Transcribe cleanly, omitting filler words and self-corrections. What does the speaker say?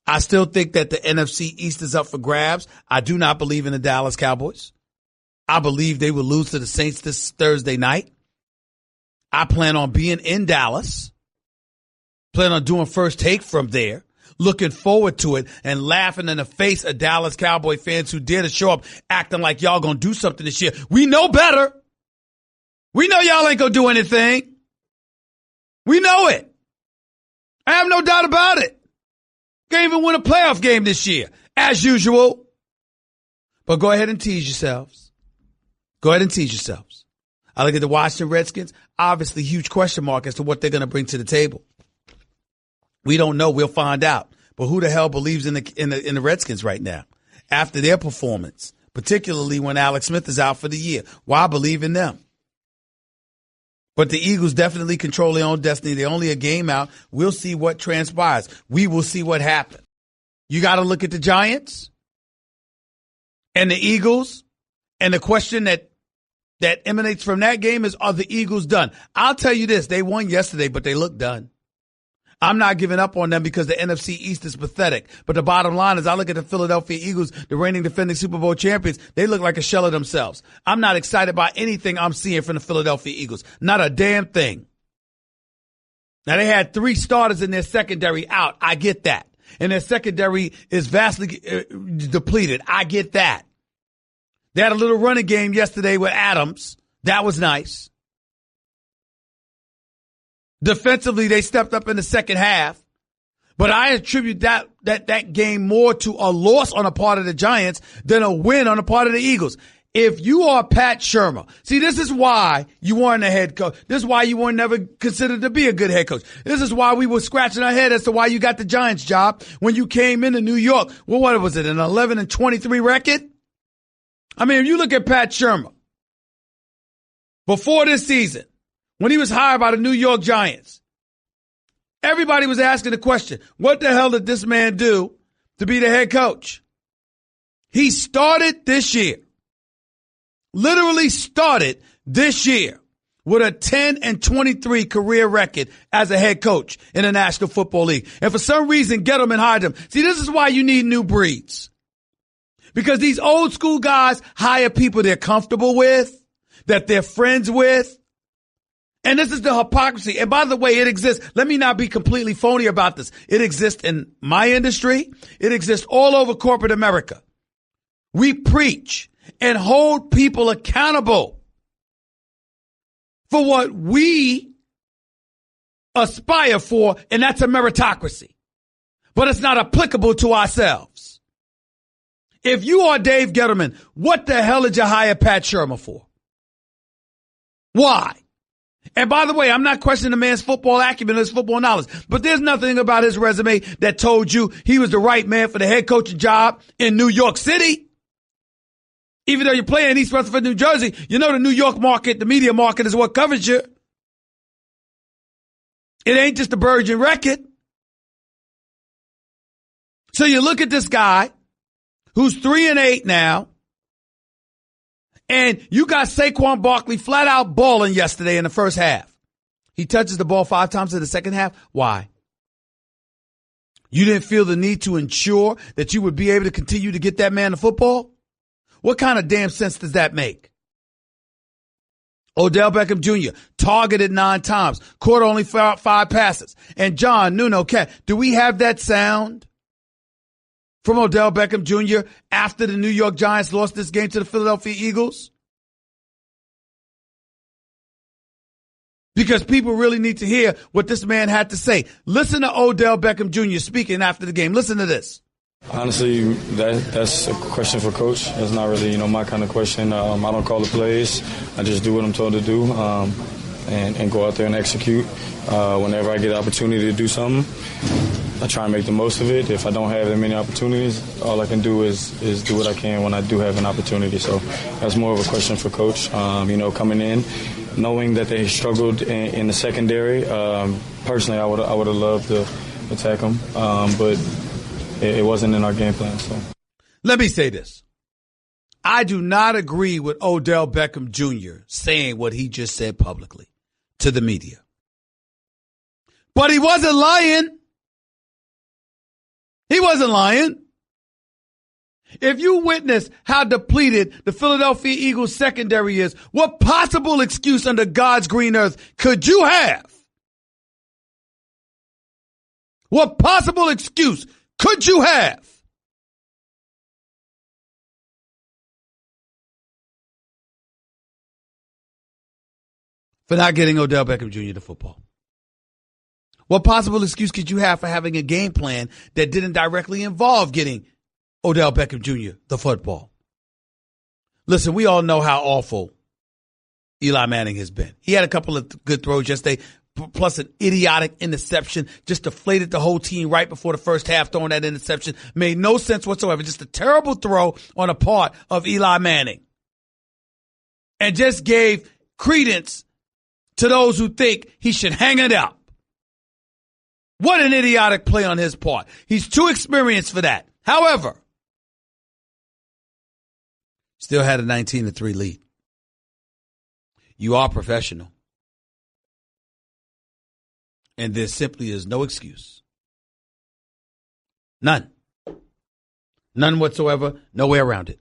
I still think that the NFC East is up for grabs. I do not believe in the Dallas Cowboys. I believe they will lose to the Saints this Thursday night. I plan on being in Dallas. Plan on doing First Take from there. Looking forward to it and laughing in the face of Dallas Cowboy fans who dare to show up acting like y'all gonna do something this year. We know better. We know y'all ain't gonna do anything. We know it. I have no doubt about it. Can't even win a playoff game this year, as usual. But go ahead and tease yourselves. Go ahead and tease yourselves. I look at the Washington Redskins, obviously huge question mark as to what they're going to bring to the table. We don't know. We'll find out. But who the hell believes in the Redskins right now after their performance, particularly when Alex Smith is out for the year? Why believe in them? But the Eagles definitely control their own destiny. They're only a game out. We'll see what transpires. We will see what happens. You got to look at the Giants and the Eagles. And the question that emanates from that game is, are the Eagles done? I'll tell you this. They won yesterday, but they look done. I'm not giving up on them because the NFC East is pathetic. But the bottom line is I look at the Philadelphia Eagles, the reigning defending Super Bowl champions. They look like a shell of themselves. I'm not excited by anything I'm seeing from the Philadelphia Eagles. Not a damn thing. Now, they had 3 starters in their secondary out. I get that. And their secondary is vastly depleted. I get that. They had a little running game yesterday with Adams. That was nice. Defensively, they stepped up in the second half. But I attribute that game more to a loss on the part of the Giants than a win on the part of the Eagles. If you are Pat Shurmur, see, this is why you weren't a head coach. This is why you were never considered to be a good head coach. This is why we were scratching our head as to why you got the Giants job when you came into New York. Well, what was it, an 11-23 record? I mean, if you look at Pat Shurmur, before this season, when he was hired by the New York Giants, everybody was asking the question, what the hell did this man do to be the head coach? He started this year, literally started this year with a 10-23 career record as a head coach in the National Football League. And for some reason, Gettleman hired him. See, this is why you need new breeds. Because these old school guys hire people they're comfortable with, that they're friends with. And this is the hypocrisy. And by the way, it exists. Let me not be completely phony about this. It exists in my industry. It exists all over corporate America. We preach and hold people accountable for what we aspire for, and that's a meritocracy. But it's not applicable to ourselves. If you are Dave Gettleman, what the hell did you hire Pat Shurmur for? Why? And by the way, I'm not questioning the man's football acumen or his football knowledge, but there's nothing about his resume that told you he was the right man for the head coaching job in New York City. Even though you're playing in East Rutherford, New Jersey, you know the New York market, the media market is what covers you. It ain't just a Virgin record. So you look at this guy who's 3-8 now, and you got Saquon Barkley flat out balling yesterday in the first half. He touches the ball 5 times in the second half. Why? You didn't feel the need to ensure that you would be able to continue to get that man the football? What kind of damn sense does that make? Odell Beckham Jr. targeted 9 times, caught only 5 passes. And John Nuno, do we have that sound from Odell Beckham Jr. after the New York Giants lost this game to the Philadelphia Eagles? Because people really need to hear what this man had to say. Listen to Odell Beckham Jr. speaking after the game. Listen to this. Honestly, that's a question for Coach. That's not really, my kind of question. I don't call the plays. I just do what I'm told to do and go out there and execute. Whenever I get the opportunity to do something, I try and make the most of it. If I don't have that many opportunities, all I can do is do what I can when I do have an opportunity. So that's more of a question for Coach. Coming in, knowing that they struggled in the secondary. Personally, I would have loved to attack them, but it wasn't in our game plan. So let me say this. I do not agree with Odell Beckham Jr. saying what he just said publicly to the media. But he wasn't lying. He wasn't lying. If you witness how depleted the Philadelphia Eagles secondary is, what possible excuse under God's green earth could you have? What possible excuse could you have? For not getting Odell Beckham Jr. to football? What possible excuse could you have for having a game plan that didn't directly involve getting Odell Beckham Jr. the football? Listen, we all know how awful Eli Manning has been. He had a couple of good throws yesterday, plus an idiotic interception, just deflated the whole team right before the first half, throwing that interception. Made no sense whatsoever. Just a terrible throw on the part of Eli Manning. And just gave credence to those who think he should hang it up. What an idiotic play on his part. He's too experienced for that. However, still had a 19-3 lead. You are professional. And there simply is no excuse. None. None whatsoever. No way around it.